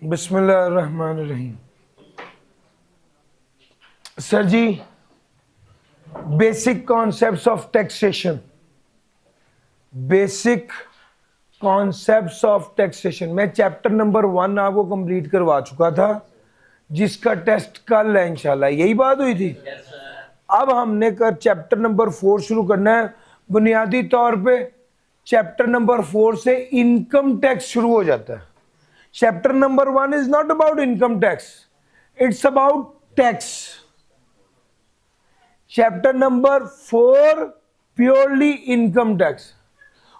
बिस्मिल्लाहिर्रहमानिर्रहीम। सर जी, basic concepts of taxation, basic concepts of taxation. मैं चैप्टर नंबर 1 आपको कंप्लीट करवा चुका था, जिसका टेस्ट कल है इंशाल्लाह। यही बात हुई थी। अब हमने कर चैप्टर नंबर 4 शुरू करना है। बुनियादी तौर पे चैप्टर नंबर 4 से इनकम टैक्स शुरू हो जाता है। Chapter number 1 is not about income tax, it's about tax. Chapter number 4 purely income tax,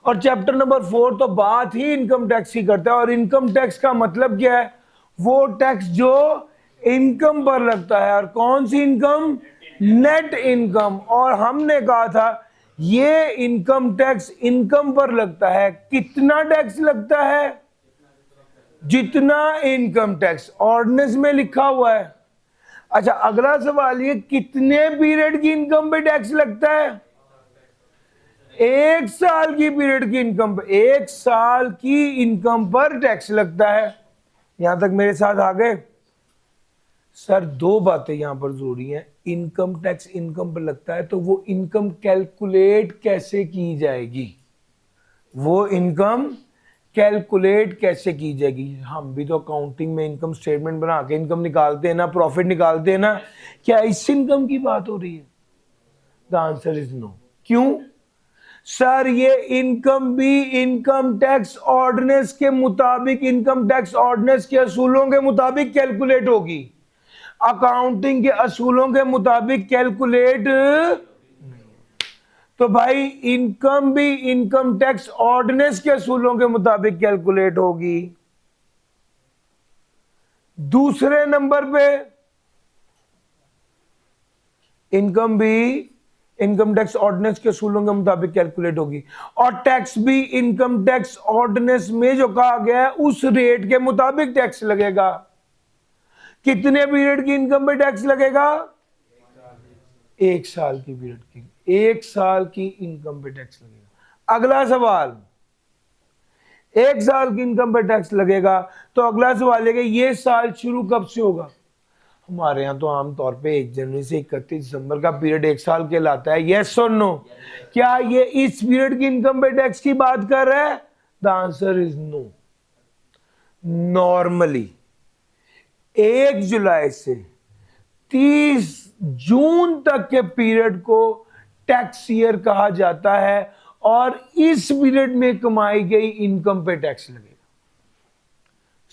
और चैप्टर नंबर 4 तो बात ही इनकम टैक्स की करता है। और इनकम टैक्स का मतलब क्या है? वो टैक्स जो इनकम पर लगता है। और कौन सी इनकम? Net income. और हमने कहा था ये इनकम टैक्स इनकम पर लगता है। कितना टैक्स लगता है? जितना इनकम टैक्स ऑर्डिनेंस में लिखा हुआ है। अच्छा, अगला सवाल ये, कितने पीरियड की इनकम पे टैक्स लगता है? 1 साल की पीरियड की इनकम पर, 1 साल की इनकम पर टैक्स लगता है। यहां तक मेरे साथ आ गए? सर, 2 बातें यहां पर जरूरी हैं। इनकम टैक्स इनकम पर लगता है, तो वो इनकम कैलकुलेट कैसे की जाएगी? वो इनकम कैलकुलेट कैसे की जाएगी? हम भी तो अकाउंटिंग में इनकम स्टेटमेंट बना के इनकम निकालते हैं ना, प्रॉफिट निकालते हैं ना। क्या इस इनकम की बात हो रही है? The answer is no. क्यों? सर, ये इनकम भी इनकम टैक्स ऑर्डिनेंस के मुताबिक, इनकम टैक्स ऑर्डिनेंस के असूलों के मुताबिक कैलकुलेट होगी। अकाउंटिंग के असूलों के मुताबिक कैलकुलेट। तो भाई, इनकम भी इनकम टैक्स ऑर्डिनेंस के असूलों के मुताबिक कैलकुलेट होगी। दूसरे नंबर पे, इनकम भी इनकम टैक्स ऑर्डिनेंस के असूलों के मुताबिक कैलकुलेट होगी। और टैक्स भी इनकम टैक्स ऑर्डिनेंस में जो कहा गया है उस रेट के मुताबिक टैक्स लगेगा। कितने पीरियड की इनकम पे टैक्स लगेगा? 1 साल की पीरियड की, 1 साल की इनकम पे टैक्स लगेगा। अगला सवाल, 1 साल की इनकम पे टैक्स लगेगा, तो अगला सवाल है कि ये साल शुरू कब से होगा? हमारे यहाँ तो आमतौर पे 1 जनवरी से 31 दिसंबर का पीरियड 1 साल कहलाता है। यस और नो? क्या ये इस पीरियड की इनकम पे टैक्स की बात कर रहा है? The answer is no. Normally 1 जुलाई से 30 जून तक के पीरियड को टैक्स ईयर कहा जाता है, और इस पीरियड में कमाई गई इनकम पे टैक्स लगेगा।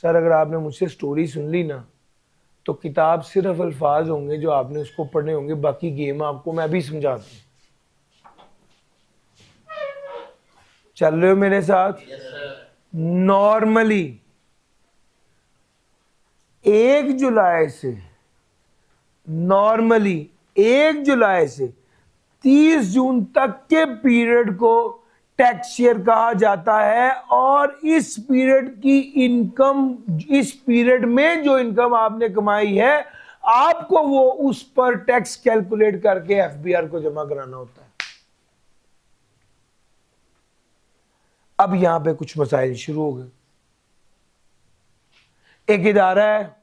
सर, अगर आपने मुझसे स्टोरी सुन ली ना, तो किताब सिर्फ अल्फाज होंगे जो आपने उसको पढ़ने होंगे, बाकी गेम आपको मैं भी समझाता हूं। चल रहे हो मेरे साथ? नॉर्मली 1 जुलाई से, नॉर्मली 1 जुलाई से 30 जून तक के पीरियड को टैक्स ईयर कहा जाता है। और इस पीरियड की इनकम, इस पीरियड में जो इनकम आपने कमाई है, आपको वो उस पर टैक्स कैलकुलेट करके एफबीआर को जमा कराना होता है। अब यहां पे कुछ मसाइल शुरू हो गए। एक इदारा है,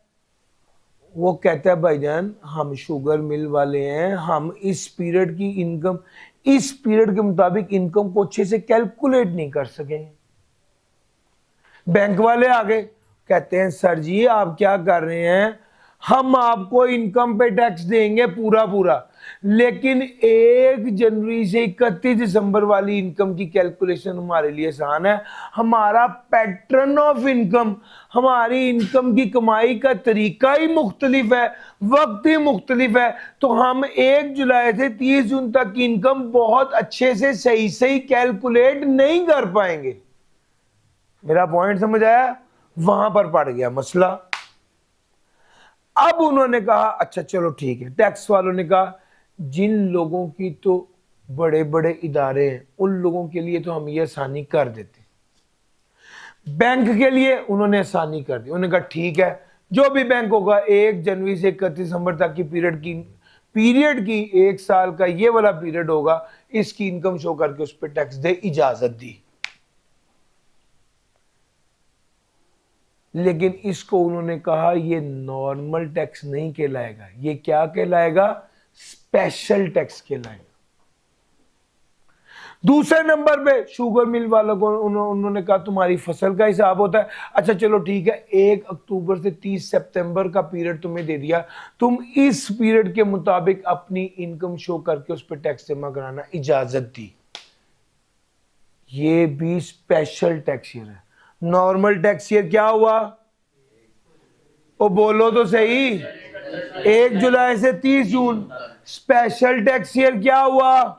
वो कहता है भाईजान हम शुगर मिल वाले हैं, हम इस पीरियड की इनकम, इस पीरियड के मुताबिक इनकम को अच्छे से कैलकुलेट नहीं कर सके। बैंक वाले आगे कहते हैं सर जी आप क्या कर रहे हैं, हम आपको इनकम पे टैक्स देंगे पूरा पूरा, लेकिन 1 जनवरी से 31 दिसंबर वाली इनकम की कैलकुलेशन हमारे लिए आसान है। हमारा पैटर्न ऑफ इनकम, हमारी इनकम की कमाई का तरीका ही मुख्तलिफ है, वक्त ही मुख्तलिफ है। तो हम 1 जुलाई से 30 जून तक की इनकम बहुत अच्छे से सही सही कैलकुलेट नहीं कर पाएंगे। मेरा पॉइंट समझ आया? वहां पर पड़ गया मसला। अब उन्होंने कहा अच्छा चलो ठीक है, टैक्स वालों ने कहा जिन लोगों की तो बड़े बड़े इदारे हैं उन लोगों के लिए तो हम ये आसानी कर देते। बैंक के लिए उन्होंने आसानी कर दी। उन्होंने कहा ठीक है, जो भी बैंक होगा 1 जनवरी से 31 दिसंबर तक की पीरियड की 1 साल का ये वाला पीरियड होगा, इसकी इनकम शो करके उस पर टैक्स दे, इजाजत दी। लेकिन इसको उन्होंने कहा ये नॉर्मल टैक्स नहीं कहलाएगा, ये क्या कहलाएगा? स्पेशल टैक्स कहलाएगा। दूसरे नंबर पे शुगर मिल वालों को उन्होंने कहा तुम्हारी फसल का हिसाब होता है। अच्छा चलो ठीक है, 1 अक्टूबर से 30 सितंबर का पीरियड तुम्हें दे दिया, तुम इस पीरियड के मुताबिक अपनी इनकम शो करके उस पर टैक्स जमा कराना इजाजत दी। ये भी स्पेशल टैक्स ईयर है। नॉर्मल टैक्स ईयर क्या हुआ? ओ बोलो तो सही, 1 जुलाई से 30 जून। स्पेशल टैक्स ईयर क्या हुआ?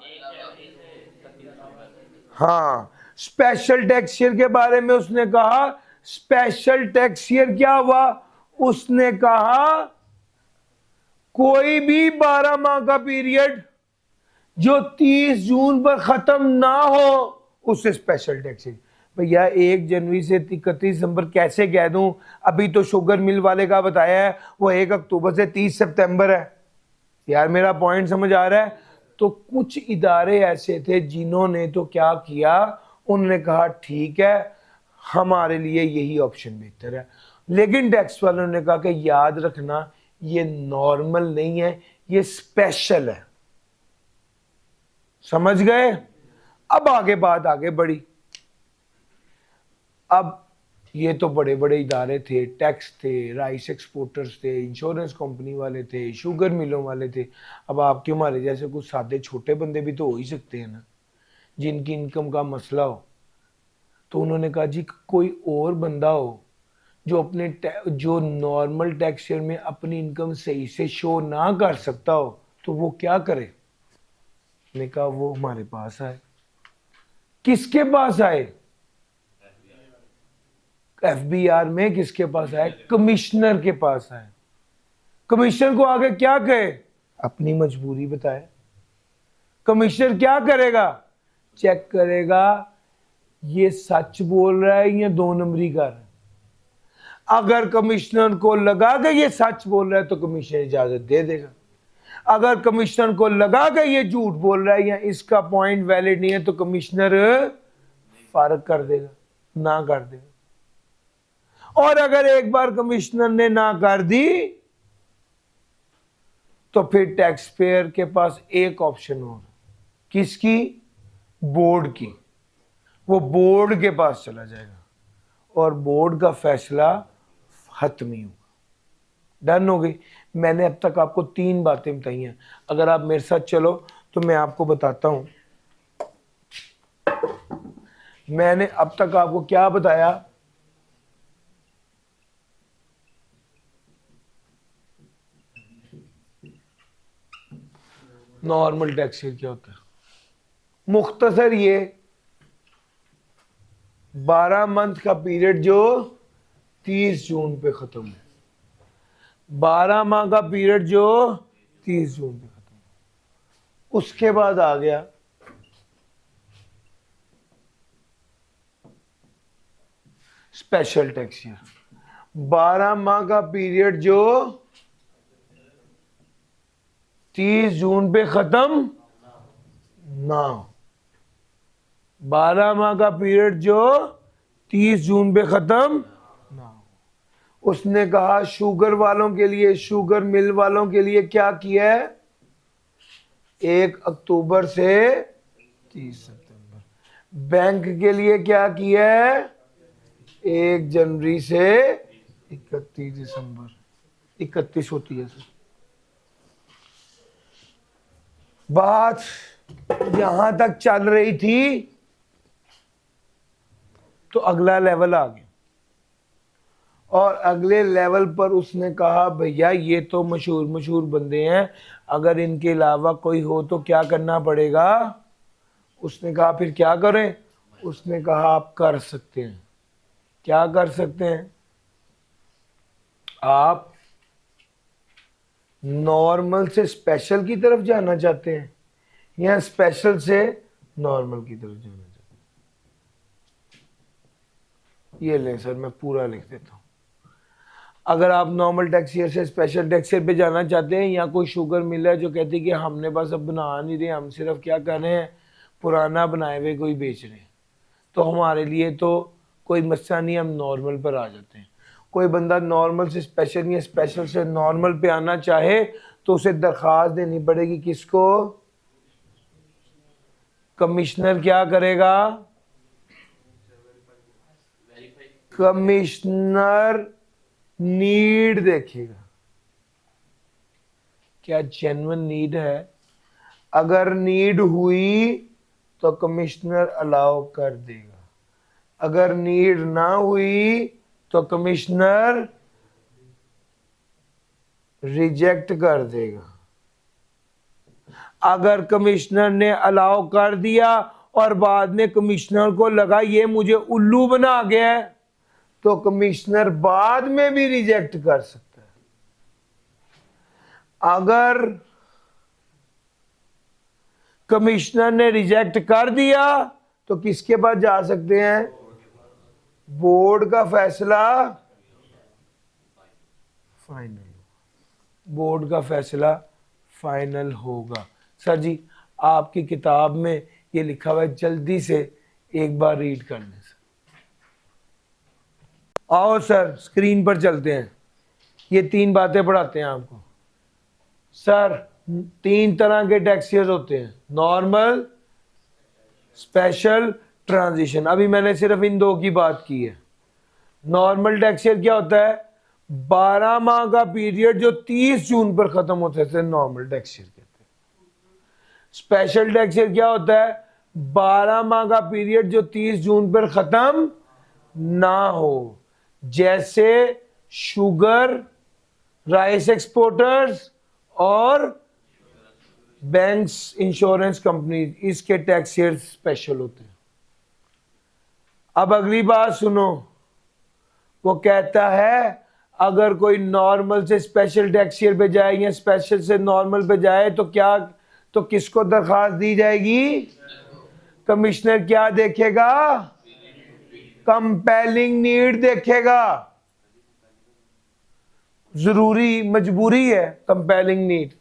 हाँ, स्पेशल टैक्स ईयर के बारे में उसने कहा, स्पेशल टैक्स ईयर क्या हुआ? उसने कहा कोई भी 12 माह का पीरियड जो 30 जून पर खत्म ना हो उसे स्पेशल टैक्स ईयर। भैया 1 जनवरी से 31 दिसंबर कैसे कह दूं? अभी तो शुगर मिल वाले का बताया है वो 1 अक्टूबर से 30 सितंबर है। यार मेरा पॉइंट समझ आ रहा है? तो कुछ इदारे ऐसे थे जिन्होंने तो क्या किया, उन्होंने कहा ठीक है हमारे लिए यही ऑप्शन बेहतर है। लेकिन टैक्स वालों ने कहा कि याद रखना ये नॉर्मल नहीं है, ये स्पेशल है। समझ गए? अब आगे बात आगे बढ़ी। अब ये तो बड़े बड़े इदारे थे, टैक्स थे, राइस एक्सपोर्टर्स थे, इंश्योरेंस कंपनी वाले थे, शुगर मिलों वाले थे। अब आपके हमारे जैसे कुछ सादे छोटे बंदे भी तो हो ही सकते हैं ना, जिनकी इनकम का मसला हो। तो उन्होंने कहा जी कोई और बंदा हो जो जो नॉर्मल टैक्स ईयर में अपनी इनकम सही से शो ना कर सकता हो, तो वो क्या करे? ने कहा वो हमारे पास आए। किसके पास आए? एफबीआर में किसके पास आए? कमिश्नर के पास आए। कमिश्नर को आगे क्या कहे? अपनी मजबूरी बताए। कमिश्नर क्या करेगा? चेक करेगा ये सच बोल रहा है या 2 नंबरी कर। अगर कमिश्नर को लगा कि ये सच बोल रहा है तो कमिश्नर इजाजत दे देगा। अगर कमिश्नर को लगा कि ये झूठ बोल रहा है या इसका पॉइंट वैलिड नहीं है तो कमिश्नर फर्क कर देगा, ना कर देगा। और अगर एक बार कमिश्नर ने ना कर दी तो फिर टैक्स पेयर के पास एक ऑप्शन और, किसकी? बोर्ड की। वो बोर्ड के पास चला जाएगा और बोर्ड का फैसला हतमी होगा। डन हो गई। मैंने अब तक आपको 3 बातें बताई हैं, अगर आप मेरे साथ चलो तो मैं आपको बताता हूं। मैंने अब तक आपको क्या बताया? नॉर्मल टैक्स ईयर क्या होता है? मुख्तसर ये 12 मंथ का पीरियड जो 30 जून पे खत्म है, 12 माह का पीरियड जो 30 जून पे खत्म है। उसके बाद आ गया स्पेशल टैक्स ईयर, 12 माह का पीरियड जो 30 जून पे खत्म ना हो। 12 माह का पीरियड जो 30 जून पे खत्म ना हो। उसने कहा शुगर वालों के लिए, शुगर मिल वालों के लिए क्या किया है? 1 अक्टूबर से 30 सितंबर। बैंक के लिए क्या किया है? 1 जनवरी से 31 दिसंबर। 31 होती है सर। बात यहां तक चल रही थी तो अगला लेवल आ गया और अगले लेवल पर उसने कहा भैया ये तो मशहूर मशहूर बंदे हैं, अगर इनके अलावा कोई हो तो क्या करना पड़ेगा? उसने कहा फिर क्या करें? उसने कहा आप कर सकते हैं। क्या कर सकते हैं? आप नॉर्मल से स्पेशल की तरफ जाना चाहते हैं या स्पेशल से नॉर्मल की तरफ जाना चाहते हैं? ये ले सर मैं पूरा लिख देता हूं। अगर आप नॉर्मल टैक्स ईयर से स्पेशल टैक्स ईयर पे जाना चाहते हैं या कोई शुगर मिल है जो कहती है कि हमने बस अब बना नहीं रहे, हम सिर्फ क्या कर रहे हैं पुराना बनाए हुए कोई बेच रहे हैं, तो हमारे लिए तो कोई मसला नहीं, हम नॉर्मल पर आ जाते हैं। कोई बंदा नॉर्मल से स्पेशल या स्पेशल से नॉर्मल पे आना चाहे तो उसे दरखास्त देनी पड़ेगी किसको? कमिश्नर क्या करेगा? कमिश्नर नीड देखेगा, क्या जेन्युइन नीड है। अगर नीड हुई तो कमिश्नर अलाउ कर देगा, अगर नीड ना हुई तो कमिश्नर रिजेक्ट कर देगा। अगर कमिश्नर ने अलाउ कर दिया और बाद में कमिश्नर को लगा ये मुझे उल्लू बना गया है, तो कमिश्नर बाद में भी रिजेक्ट कर सकता है। अगर कमिश्नर ने रिजेक्ट कर दिया तो किसके पास जा सकते हैं? बोर्ड का फैसला फाइनल, बोर्ड का फैसला फाइनल होगा। सर जी आपकी किताब में ये लिखा हुआ है, जल्दी से एक बार रीड कर लें सर। आओ सर स्क्रीन पर चलते हैं, ये 3 बातें पढ़ाते हैं आपको। सर 3 तरह के टैक्स ईयर्स होते हैं, नॉर्मल, स्पेशल, ट्रांजिशन। अभी मैंने सिर्फ इन 2 की बात की है। नॉर्मल टैक्स ईयर क्या होता है? 12 माह का पीरियड जो 30 जून पर खत्म होता है नॉर्मल टैक्स ईयर कहते हैं। स्पेशल टैक्स ईयर क्या होता है? 12 माह का पीरियड जो 30 जून पर खत्म ना हो, जैसे शुगर, राइस एक्सपोर्टर्स और बैंक्स, इंश्योरेंस कंपनी, इसके टैक्स ईयर स्पेशल होते हैं। अब अगली बात सुनो, वो कहता है अगर कोई नॉर्मल से स्पेशल टैक्स ईयर पे जाए या स्पेशल से नॉर्मल पे जाए तो क्या, तो किसको दरखास्त दी जाएगी? कमिश्नर क्या देखेगा? कंपेलिंग नीड देखेगा। जरूरी मजबूरी है कंपेलिंग नीड।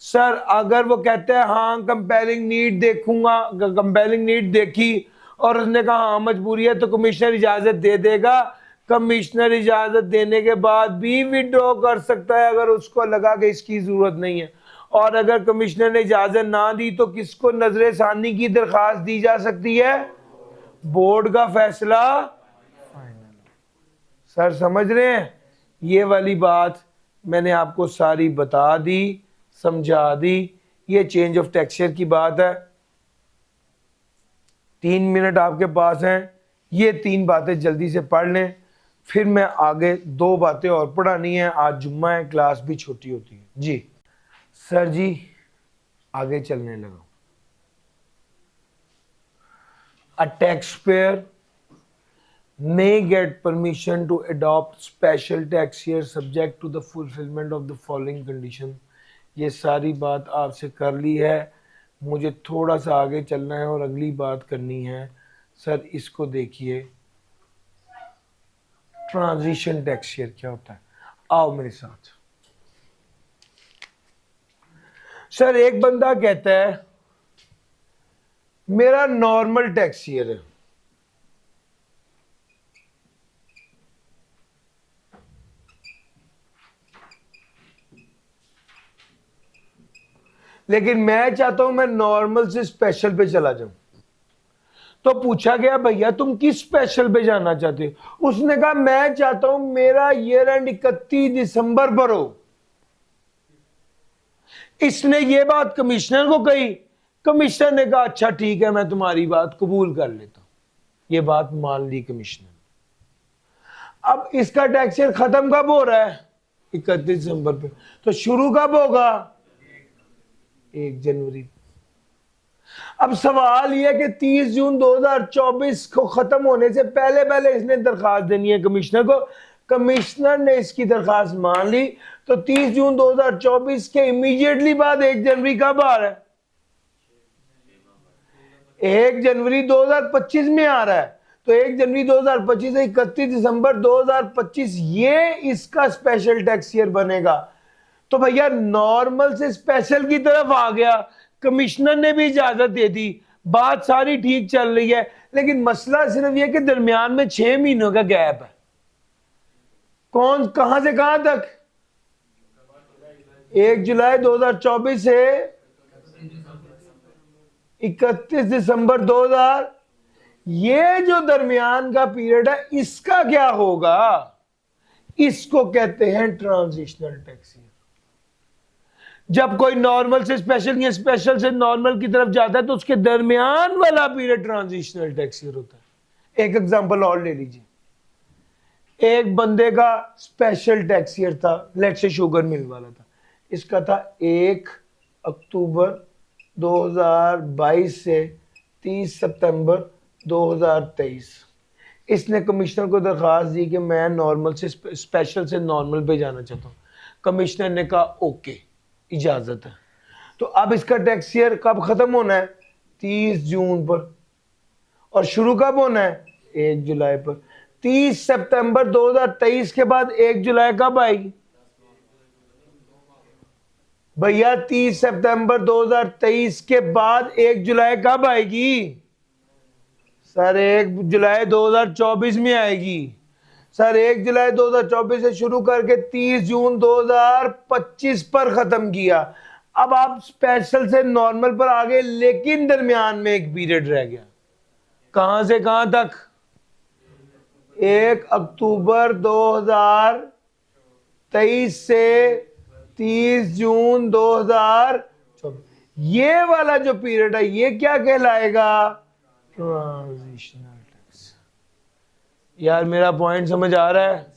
सर अगर वो कहते हैं हाँ कंपेलिंग नीड देखूंगा, कंपेलिंग नीड देखी और उसने कहा हाँ मजबूरी है, तो कमिश्नर इजाजत दे देगा। कमिश्नर इजाजत देने के बाद भी विड्रॉ कर सकता है अगर उसको लगा कि इसकी जरूरत नहीं है। और अगर कमिश्नर ने इजाजत ना दी तो किसको नजर सानी की दरखास्त दी जा सकती है? बोर्ड का फैसला फाइनल। सर समझ रहे हैं? ये वाली बात मैंने आपको सारी बता दी, समझा दी। ये चेंज ऑफ टेक्सचर की बात है। 3 मिनट आपके पास हैं, ये 3 बातें जल्दी से पढ़ लें, फिर मैं आगे 2 बातें और पढ़ानी है। आज जुम्मा है, क्लास भी छोटी होती है जी। सर जी आगे चलने लगा। A taxpayer may get permission to adopt special tax year subject to the fulfillment of the following condition। ये सारी बात आपसे कर ली है, मुझे थोड़ा सा आगे चलना है और अगली बात करनी है। सर इसको देखिए, ट्रांजिशन टैक्स ईयर क्या होता है? आओ मेरे साथ। सर एक बंदा कहता है मेरा नॉर्मल टैक्स ईयर है, लेकिन मैं चाहता हूं मैं नॉर्मल से स्पेशल पे चला जाऊं। तो पूछा गया भैया तुम किस स्पेशल पे जाना चाहते हो? उसने कहा मैं चाहता हूं मेरा ईयर एंड 31 दिसंबर पर हो। इसने ये बात कमिश्नर को कही, कमिश्नर ने कहा अच्छा ठीक है मैं तुम्हारी बात कबूल कर लेता हूं। ये बात मान ली कमिश्नर। अब इसका टैक्स ईयर खत्म कब हो रहा है? 31 दिसंबर पे। तो शुरू कब होगा? 1 जनवरी। अब सवाल यह कि 30 जून 2024 को खत्म होने से पहले पहले इसने दरखास्त देनी है कमिश्नर को। कमिश्नर ने इसकी दरखास्त मान ली, तो 30 जून 2024 के इमीडिएटली बाद 1 जनवरी कब आ रहा है? 1 जनवरी 2025 में आ रहा है। तो 1 जनवरी 2025 से 31 दिसंबर 2025 ये इसका स्पेशल टैक्स ईयर बनेगा। तो भैया नॉर्मल से स्पेशल की तरफ आ गया, कमिश्नर ने भी इजाजत दे दी, बात सारी ठीक चल रही है। लेकिन मसला सिर्फ यह कि दरमियान में 6 महीनों का गैप है। कौन, कहां से कहां तक? 1 जुलाई 2024 से 31 दिसंबर 2000। ये जो दरमियान का पीरियड है इसका क्या होगा? इसको कहते हैं ट्रांजिशनल टैक्स ईयर। जब कोई नॉर्मल से स्पेशल या स्पेशल से नॉर्मल की तरफ जाता है तो उसके दरमियान वाला पीरियड ट्रांजिशनल टैक्स ईयर होता है। एक एग्जांपल और ले लीजिए। एक बंदे का स्पेशल टैक्स ईयर था, लेट से शुगर मिल वाला था, इसका था 1 अक्टूबर 2022 से 30 सितंबर 2023। इसने कमिश्नर को दरख्वास्त दी कि मैं नॉर्मल से स्पेशल से नॉर्मल पे जाना चाहता हूँ। कमिश्नर ने कहा ओके, इजाजत है। तो अब इसका टैक्स ईयर कब खत्म होना है? 30 जून पर। और शुरू कब होना है? 1 जुलाई पर। 30 सितंबर 2023 के बाद 1 जुलाई कब आएगी भैया? 30 सितंबर 2023 के बाद 1 जुलाई कब आएगी सर? 1 जुलाई 2024 में आएगी सर। 1 जुलाई 2024 से शुरू करके 30 जून 2025 पर खत्म किया। अब आप स्पेशल से नॉर्मल पर आ गए, लेकिन दरमियान में एक पीरियड रह गया। कहां से कहां तक? 1 अक्टूबर 2023 से 30 जून 2024। ये वाला जो पीरियड है ये क्या कहलाएगा? Transitional tax. यार मेरा पॉइंट समझ आ रहा है?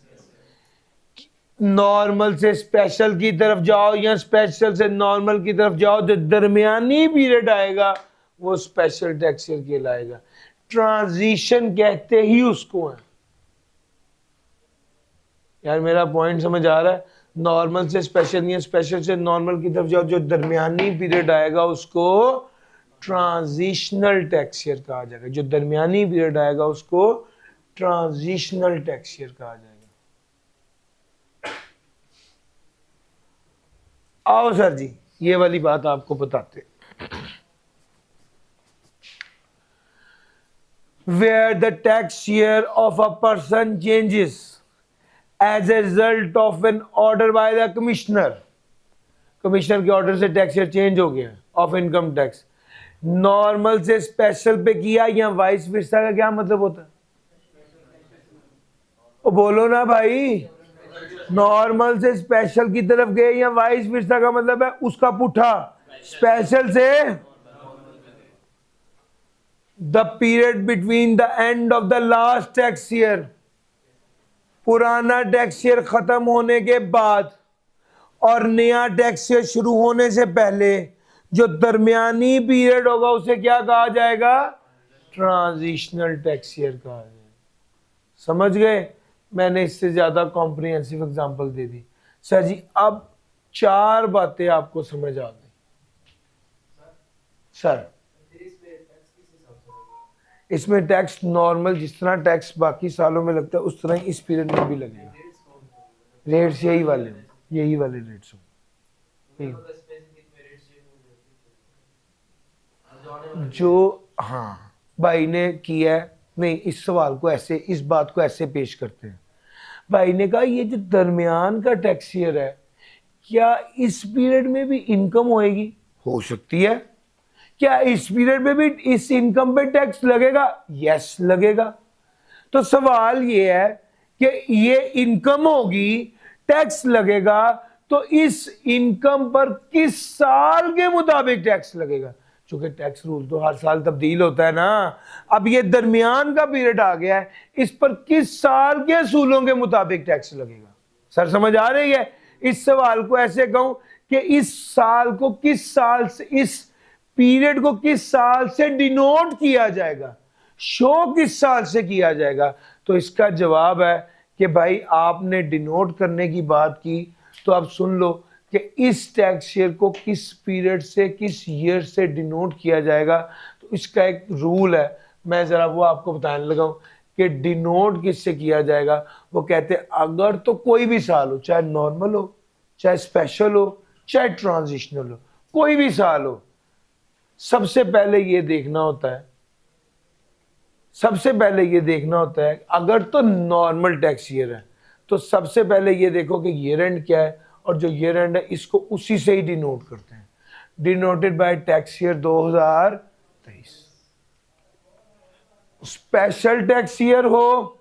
नॉर्मल से स्पेशल की तरफ जाओ या स्पेशल से नॉर्मल की तरफ जाओ, जो दरमियानी पीरियड आएगा वो स्पेशल टैक्स ईयर कहलाएगा। ट्रांजिशन कहते ही उसको है। यार मेरा पॉइंट समझ आ रहा है? नॉर्मल से स्पेशल या स्पेशल से नॉर्मल की तरफ जाओ, जो दरमियानी पीरियड आएगा उसको ट्रांजिशनल टैक्स ईयर कहा जाएगा। जो दरमियानी पीरियड आएगा उसको ट्रांजिशनल टैक्स ईयर कहा जाएगा। आओ सर जी, ये वाली बात आपको बताते। Where the tax year of a person changes as a result of an order by the commissioner। Commissioner के ऑर्डर से टैक्स ईयर चेंज हो गया ऑफ इनकम टैक्स। नॉर्मल से स्पेशल पे किया या वाइस वर्सा का क्या मतलब होता है? ओ बोलो ना भाई। नॉर्मल से स्पेशल की तरफ गए या वाइस वर्सा का मतलब है उसका पुठा, स्पेशल से the period between the end of the last tax year. पुराना टैक्स ईयर खत्म होने के बाद और नया टैक्स ईयर शुरू होने से पहले जो दरमियानी पीरियड होगा उसे क्या कहा जाएगा? ट्रांजिशनल टैक्स ईयर कहा जाएगा। समझ गए? मैंने इससे ज्यादा कॉम्प्रिहेंसिव एग्जांपल दे दी। सर जी अब 4 बातें आपको समझ आ गई। सर इसमें टैक्स नॉर्मल जिस तरह टैक्स बाकी सालों में लगता है उस तरह ही इस पीरियड में भी लगेगा। रेट्स यही वाले रेट्स जो हाँ भाई ने किया है। नहीं, इस सवाल को ऐसे, इस बात को ऐसे पेश करते हैं। भाई ने कहा ये जो दरमियान का टैक्स ईयर है क्या इस पीरियड में भी इनकम होएगी? हो सकती है। क्या इस पीरियड में भी इस इनकम पे टैक्स लगेगा? यस लगेगा। तो सवाल ये है कि ये इनकम होगी, टैक्स लगेगा, तो इस इनकम पर किस साल के मुताबिक टैक्स लगेगा? क्योंकि टैक्स रूल तो हर साल तब्दील होता है ना। अब ये दरमियान का पीरियड आ गया है, इस पर किस साल के असूलों के मुताबिक टैक्स लगेगा? सर समझ आ रही है? इस सवाल को ऐसे कहूं कि इस साल को किस साल से, इस पीरियड को किस साल से डिनोट किया जाएगा, शो किस साल से किया जाएगा? तो इसका जवाब है कि भाई आपने डिनोट करने की बात की तो अब सुन लो कि इस टैक्स ईयर को किस पीरियड से, किस ईयर से डिनोट किया जाएगा। तो इसका एक रूल है, मैं जरा वो आपको बताने लगा हूं कि डिनोट किससे किया जाएगा। वो कहते हैं अगर तो कोई भी साल हो, चाहे नॉर्मल हो, चाहे स्पेशल हो, चाहे ट्रांजिशनल हो, कोई भी साल हो, सबसे पहले ये देखना होता है, अगर तो नॉर्मल टैक्स ईयर है तो सबसे पहले ये देखो कि ईयर एंड क्या है, और जो ईयर एंड है इसको उसी से ही डिनोट करते हैं, denoted by tax year 2023। Special tax year हो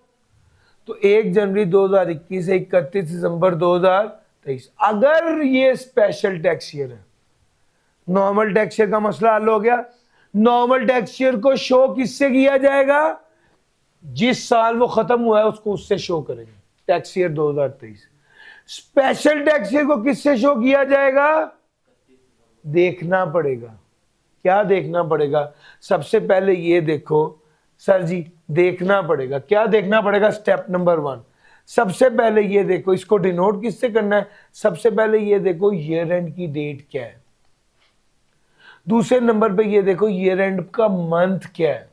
तो 1 जनवरी 2021 से 31 दिसंबर 2023। अगर ये स्पेशल टैक्स ईयर है, नॉर्मल टैक्स ईयर का मसला हल हो गया। नॉर्मल टैक्स ईयर को शो किससे किया जाएगा? जिस साल वो खत्म हुआ है उसको उससे शो करेंगे, tax year 2023। Special tax year को किससे शो किया जाएगा? देखना पड़ेगा। क्या देखना पड़ेगा? सबसे पहले ये देखो सर जी, देखना पड़ेगा। क्या देखना पड़ेगा? स्टेप नंबर 1, सबसे पहले ये देखो, इसको डिनोट किससे करना है? सबसे पहले ये देखो ईयर एंड की डेट क्या है। दूसरे नंबर पे ये देखो ईयर एंड का मंथ क्या है।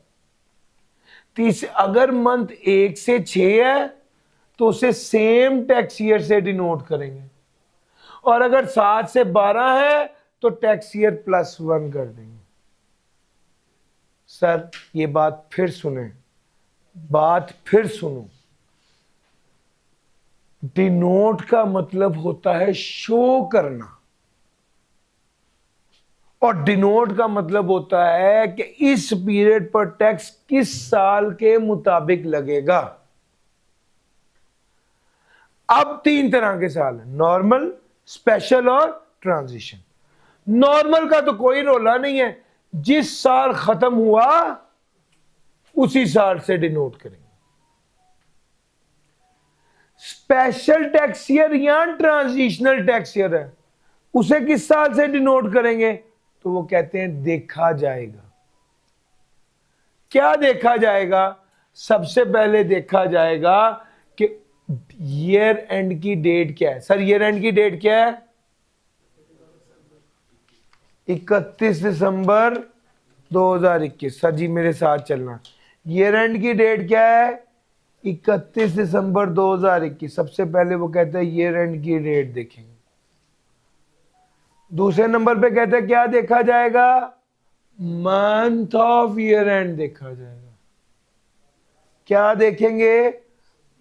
तीसरे, अगर मंथ 1 से 6 है तो उसे सेम टैक्स ईयर से डिनोट करेंगे, और अगर 7 से 12 है तो टैक्स ईयर +1 कर देंगे। सर ये बात फिर सुने, बात फिर सुनो। डिनोट का मतलब होता है शो करना, और डिनोट का मतलब होता है कि इस पीरियड पर टैक्स किस साल के मुताबिक लगेगा। अब 3 तरह के साल हैं, नॉर्मल, स्पेशल और ट्रांजिशन। नॉर्मल का तो कोई रोला नहीं है, जिस साल खत्म हुआ उसी साल से डिनोट करेंगे। स्पेशल टैक्स ईयर या ट्रांजिशनल टैक्स ईयर है, उसे किस साल से डिनोट करेंगे? तो वो कहते हैं देखा जाएगा। क्या देखा जाएगा? सबसे पहले देखा जाएगा कि ईयर एंड की डेट क्या है। सर ईयर एंड की डेट क्या है? 31 दिसंबर 2021। सर जी मेरे साथ चलना, ईयर एंड की डेट क्या है? 31 दिसंबर 2021। सबसे पहले वो कहते हैं ईयर एंड की डेट देखेंगे। दूसरे नंबर पे कहते हैं क्या देखा जाएगा? मंथ ऑफ ईयर एंड देखा जाएगा। क्या देखेंगे?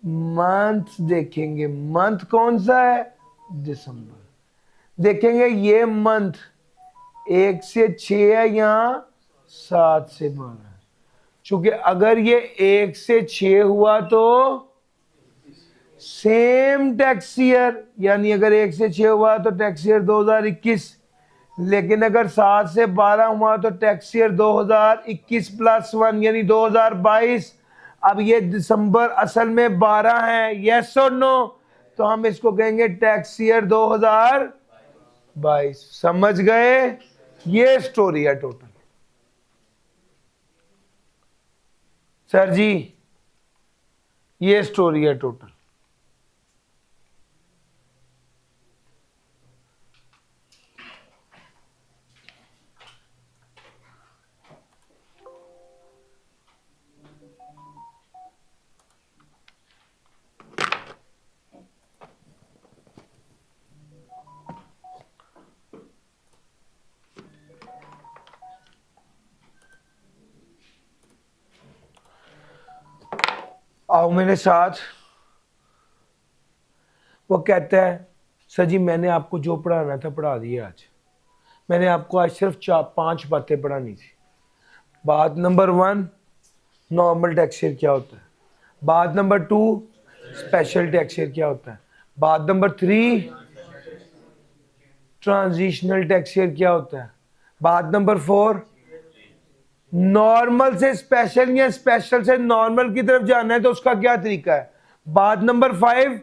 मंथ देखेंगे। मंथ कौन सा है? दिसंबर। देखेंगे ये मंथ 1 से 6 है या 7 से 12 है। चूंकि अगर ये 1 से 6 हुआ तो सेम टैक्स ईयर, यानी अगर 1 से 6 हुआ तो टैक्स ईयर 2021, लेकिन अगर 7 से 12 हुआ तो टैक्स ईयर 2021 +1 यानी 2022। अब ये दिसंबर असल में 12 है, यस और नो? तो हम इसको कहेंगे टैक्स ईयर 2022। समझ गए? ये स्टोरी है टोटल। सर जी ये स्टोरी है टोटल। आओ मेरे साथ। वो कहता है सर जी मैंने आपको जो पढ़ाना था पढ़ा दिया आज। मैंने आपको आज सिर्फ 4-5 बातें पढ़ानी थी। बात नंबर 1, नॉर्मल टैक्स ईयर क्या होता है। बात नंबर 2, स्पेशल टैक्स ईयर क्या होता है। बात नंबर 3, ट्रांजिशनल टैक्स ईयर क्या होता है। बात नंबर 4, नॉर्मल से स्पेशल या स्पेशल से नॉर्मल की तरफ जाना है तो उसका क्या तरीका है। बात नंबर 5,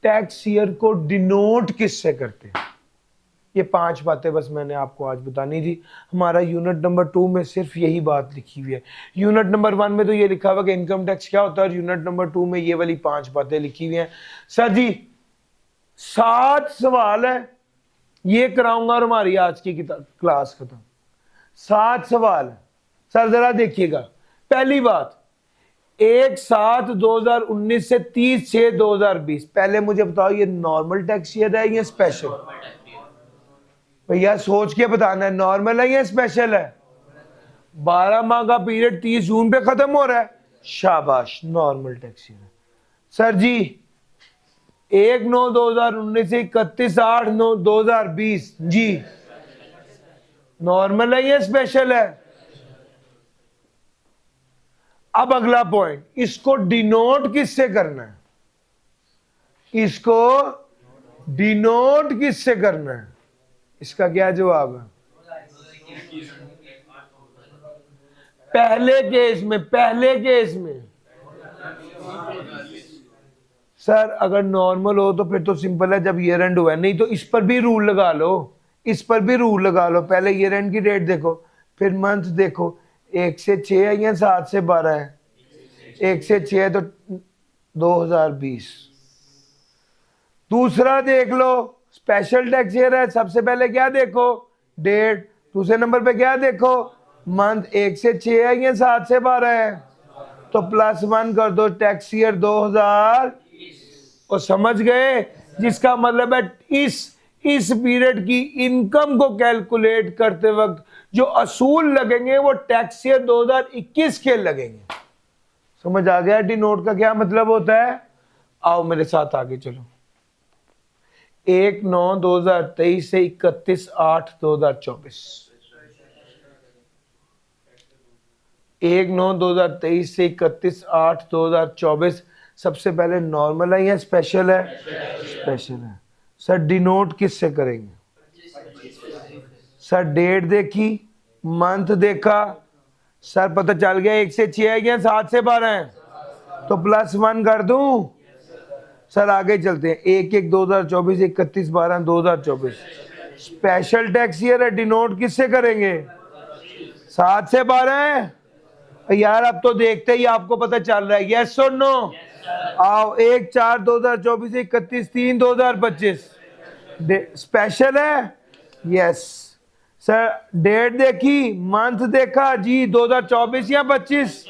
टैक्स ईयर को डिनोट किससे करते हैं। ये 5 बातें बस मैंने आपको आज बतानी थी। हमारा यूनिट नंबर 2 में सिर्फ यही बात लिखी हुई है। यूनिट नंबर 1 में तो ये लिखा हुआ कि इनकम टैक्स क्या होता है, और यूनिट नंबर 2 में ये वाली 5 बातें लिखी हुई हैं। सर जी 7 सवाल है, ये कराऊंगा और हमारी आज की क्लास खत्म। 7 सवाल है। सर जरा देखिएगा। पहली बात, 1/7/2019 से 30/6/2020। पहले मुझे बताओ ये नॉर्मल टैक्स ईयर है या स्पेशल? भैया सोच के बताना है, नॉर्मल है या स्पेशल है? 12 माह का पीरियड 30 जून पे खत्म हो रहा है, शाबाश नॉर्मल टैक्स ईयर है। सर जी 1/9/2019 से 31/8/2020 जी। नॉर्मल है या स्पेशल है? अब अगला पॉइंट, इसको डिनोट किससे करना है? इसको डिनोट किससे करना है? इसका क्या जवाब है? पहले केस में सर अगर नॉर्मल हो तो फिर तो सिंपल है, जब ईयर एंड हुआ है। नहीं तो इस पर भी रूल लगा लो, इस पर भी रूल लगा लो। पहले ईयर एंड की डेट देखो, फिर मंथ देखो। 1 से 6 है या 7 से 12 है? 1 से 6 है तो 2020। दूसरा देख लो, स्पेशल टैक्स ईयर है। सबसे पहले क्या देखो? डेट। दूसरे नंबर पे क्या देखो? मंथ। 1 से 6 है या 7 से 12 है? तो +1 कर दो, टैक्स ईयर 2000। और समझ गए? जिसका मतलब है इस पीरियड की इनकम को कैलकुलेट करते वक्त जो असूल लगेंगे वो टैक्स ईयर 2021 के लगेंगे। समझ आ गया डिनोट का क्या मतलब होता है? आओ मेरे साथ आगे चलो। 1/9/2023 से 31/8/2024। 1/9/2023 से 31/8/2024। सबसे पहले नॉर्मल है या स्पेशल है? स्पेशल है। सर डिनोट किससे करेंगे? सर डेट देखी, मंथ देखा, सर पता चल गया 1 से 6 है या 7 से 12 है, तो +1 कर दूं। सर आगे चलते हैं। 1/1/2024 31/12/2024 स्पेशल टैक्स ईयर है। डिनोट किससे करेंगे? 7 से 12 है यार। अब तो देखते ही आपको पता चल रहा है, यस और नो? आओ 1/4/2024 31/3/2025 स्पेशल है। Yes sir. डेट देखी, मंथ देखा जी, 2024 या 25?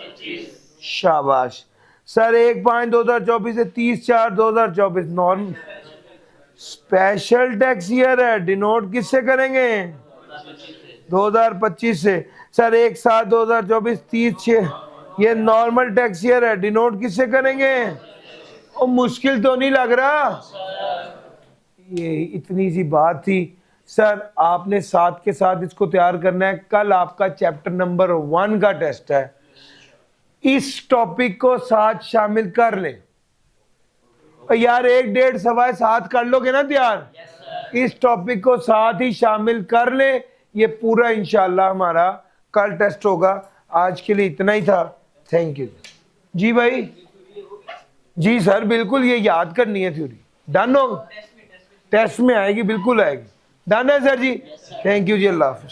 शाबाश सर। 1/5/2024 से 30/4/2024 नॉर्मल स्पेशल टैक्स ईयर है। डिनोट किससे करेंगे? 2025 से। सर 1/7/2024 30/6 ये नॉर्मल टैक्स ईयर है। डिनोट किससे करेंगे? और मुश्किल तो नहीं लग रहा? ये इतनी सी बात थी। सर आपने साथ के साथ इसको तैयार करना है। कल आपका चैप्टर नंबर 1 का टेस्ट है। इस टॉपिक को साथ शामिल कर लें यार। 1 1.5 सवा 7 कर लोगे ना तैयार? इस टॉपिक को साथ ही शामिल कर ले। ये पूरा इंशाल्लाह हमारा कल टेस्ट होगा। आज के लिए इतना ही था। थैंक यू जी भाई। जी सर बिल्कुल, ये याद करनी है थ्योरी। डन हो? टेस्ट में आएगी, बिल्कुल आएगी। डन है सर जी। थैंक यू जी। अल्लाह हाफिज।